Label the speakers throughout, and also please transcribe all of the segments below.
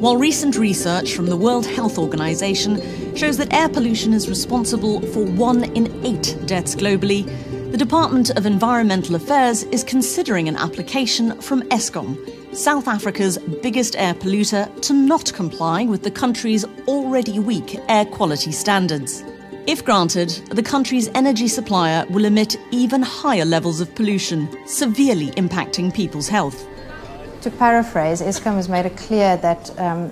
Speaker 1: While recent research from the World Health Organization shows that air pollution is responsible for 1 in 8 deaths globally, the Department of Environmental Affairs is considering an application from Eskom, South Africa's biggest air polluter, to not comply with the country's already weak air quality standards. If granted, the country's energy supplier will emit even higher levels of pollution, severely impacting people's health.
Speaker 2: To paraphrase, Eskom has made it clear that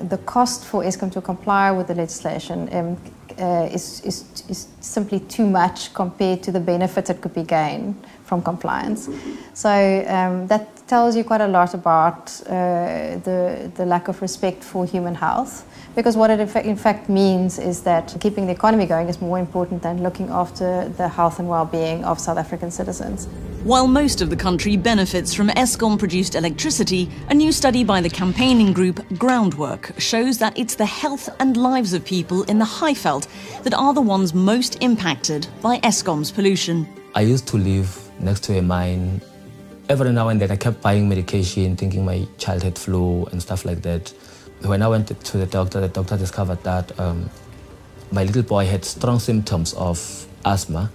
Speaker 2: the cost for Eskom to comply with the legislation is simply too much compared to the benefits that could be gained from compliance. So that tells you quite a lot about the lack of respect for human health, because what it in fact means is that keeping the economy going is more important than looking after the health and well-being of South African citizens.
Speaker 1: While most of the country benefits from Eskom-produced electricity, a new study by the campaigning group Groundwork shows that it's the health and lives of people in the Highveld that are the ones most impacted by Eskom's pollution.
Speaker 3: I used to live next to a mine. Every now and then I kept buying medication, thinking my child had flu and stuff like that. When I went to the doctor discovered that my little boy had strong symptoms of asthma.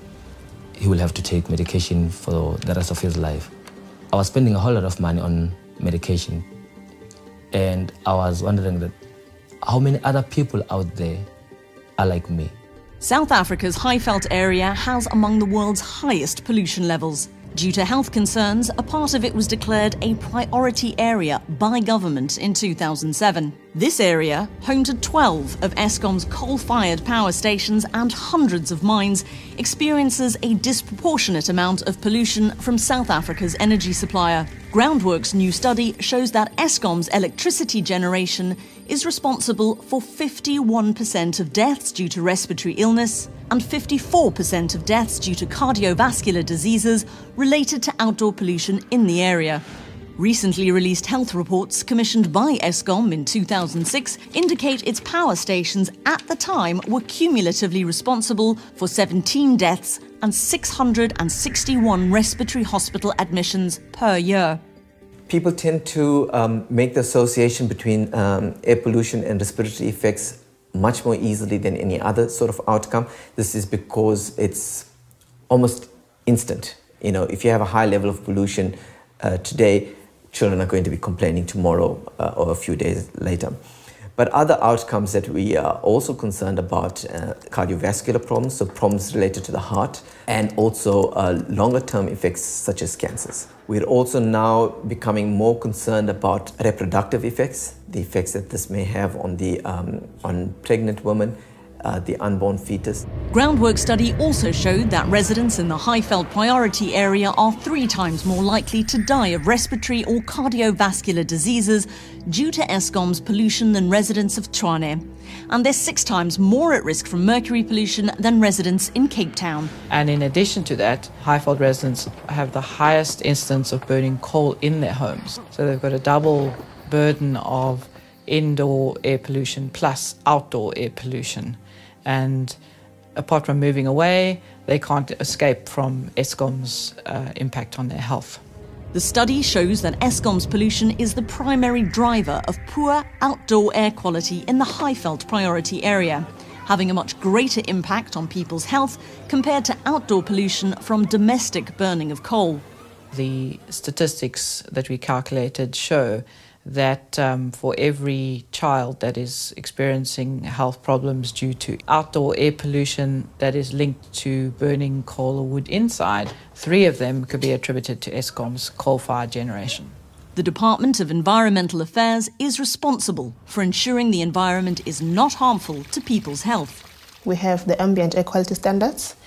Speaker 3: He will have to take medication for the rest of his life. I was spending a whole lot of money on medication, and I was wondering that how many other people out there are like me.
Speaker 1: South Africa's Highveld area has among the world's highest pollution levels. Due to health concerns, a part of it was declared a priority area by government in 2007. This area, home to 12 of Eskom's coal-fired power stations and hundreds of mines, experiences a disproportionate amount of pollution from South Africa's energy supplier. Groundwork's new study shows that Eskom's electricity generation is responsible for 51% of deaths due to respiratory illness and 54% of deaths due to cardiovascular diseases related to outdoor pollution in the area. Recently released health reports commissioned by Eskom in 2006 indicate its power stations at the time were cumulatively responsible for 17 deaths and 661 respiratory hospital admissions per year.
Speaker 4: People tend to make the association between air pollution and respiratory effects much more easily than any other sort of outcome. This is because it's almost instant. You know, if you have a high level of pollution today, children are going to be complaining tomorrow or a few days later. But other outcomes that we are also concerned about, cardiovascular problems, so problems related to the heart, and also longer term effects such as cancers. We're also now becoming more concerned about reproductive effects, the effects that this may have on the on pregnant women, the unborn fetus.
Speaker 1: Groundwork study also showed that residents in the Highveld priority area are 3 times more likely to die of respiratory or cardiovascular diseases due to Eskom's pollution than residents of Tshwane. And they're 6 times more at risk from mercury pollution than residents in Cape Town.
Speaker 5: And in addition to that, Highveld residents have the highest instance of burning coal in their homes. So they've got a double burden of indoor air pollution plus outdoor air pollution. And apart from moving away, they can't escape from Eskom's impact on their health.
Speaker 1: The study shows that Eskom's pollution is the primary driver of poor outdoor air quality in the Highveld priority area, having a much greater impact on people's health compared to outdoor pollution from domestic burning of coal.
Speaker 5: The statistics that we calculated show that for every child that is experiencing health problems due to outdoor air pollution that is linked to burning coal or wood inside, 3 of them could be attributed to Eskom's coal-fired generation.
Speaker 1: The Department of Environmental Affairs is responsible for ensuring the environment is not harmful to people's health.
Speaker 6: We have the ambient air quality standards,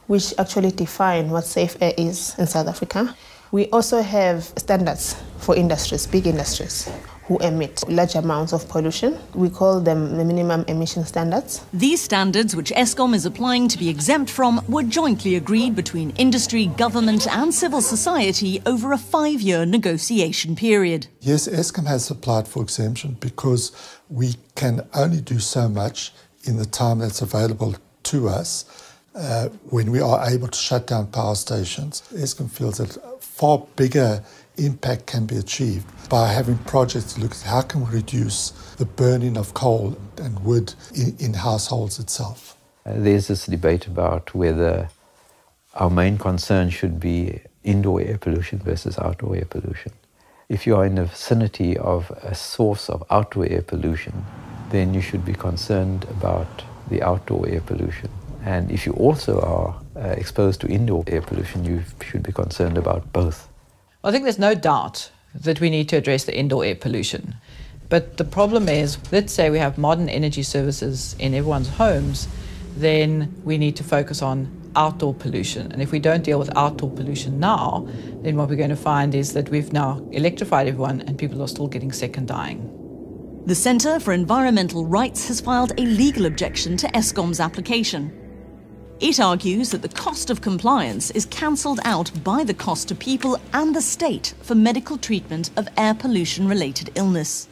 Speaker 6: which actually define what safe air is in South Africa. We also have standards for industries, big industries, who emit large amounts of pollution. We call them the minimum emission standards.
Speaker 1: These standards, which Eskom is applying to be exempt from, were jointly agreed between industry, government and civil society over a 5-year negotiation period.
Speaker 7: Yes, Eskom has applied for exemption because we can only do so much in the time that's available to us when we are able to shut down power stations. Eskom feels that far bigger impact can be achieved by having projects to look at how can we reduce the burning of coal and wood in households itself.
Speaker 8: There's this debate about whether our main concern should be indoor air pollution versus outdoor air pollution. If you are in the vicinity of a source of outdoor air pollution, then you should be concerned about the outdoor air pollution. And if you also are exposed to indoor air pollution, you should be concerned about both.
Speaker 5: I think there's no doubt that we need to address the indoor air pollution. But the problem is, let's say we have modern energy services in everyone's homes, then we need to focus on outdoor pollution. And if we don't deal with outdoor pollution now, then what we're going to find is that we've now electrified everyone and people are still getting sick and dying.
Speaker 1: The Centre for Environmental Rights has filed a legal objection to Eskom's application. It argues that the cost of compliance is cancelled out by the cost to people and the state for medical treatment of air pollution-related illness.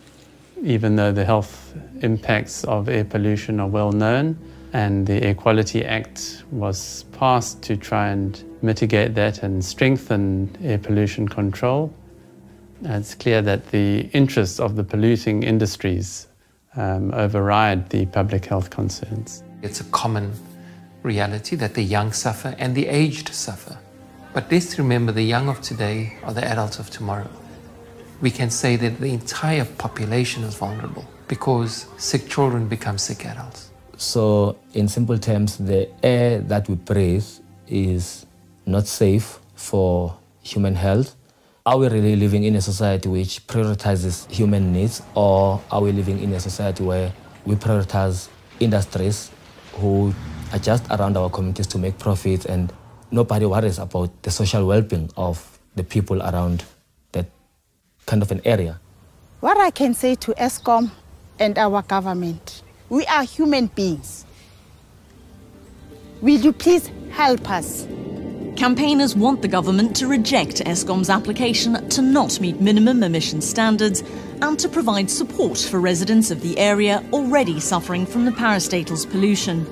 Speaker 9: Even though the health impacts of air pollution are well known, and the Air Quality Act was passed to try and mitigate that and strengthen air pollution control, it's clear that the interests of the polluting industries override the public health concerns.
Speaker 10: It's a common reality that the young suffer and the aged suffer. But let's remember, the young of today are the adults of tomorrow. We can say that the entire population is vulnerable because sick children become sick adults.
Speaker 3: So, in simple terms, the air that we breathe is not safe for human health. Are we really living in a society which prioritizes human needs, or are we living in a society where we prioritize industries who are just around our communities to make profits and nobody worries about the social well-being of the people around that kind of an area?
Speaker 11: What I can say to Eskom and our government, we are human beings. Will you please help us?
Speaker 1: Campaigners want the government to reject Eskom's application to not meet minimum emission standards and to provide support for residents of the area already suffering from the parastatal's pollution.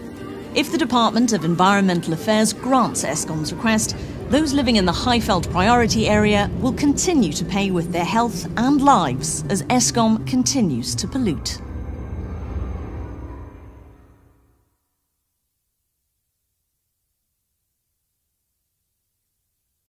Speaker 1: If the Department of Environmental Affairs grants Eskom's request, those living in the Highveld priority area will continue to pay with their health and lives as Eskom continues to pollute.